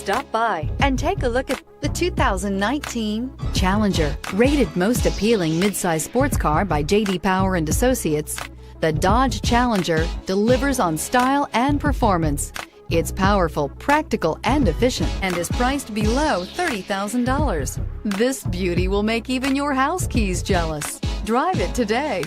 Stop by and take a look at the 2019 Challenger. Rated most appealing midsize sports car by J.D. Power and Associates, the Dodge Challenger delivers on style and performance. It's powerful, practical, and efficient, and is priced below $30,000. This beauty will make even your house keys jealous. Drive it today.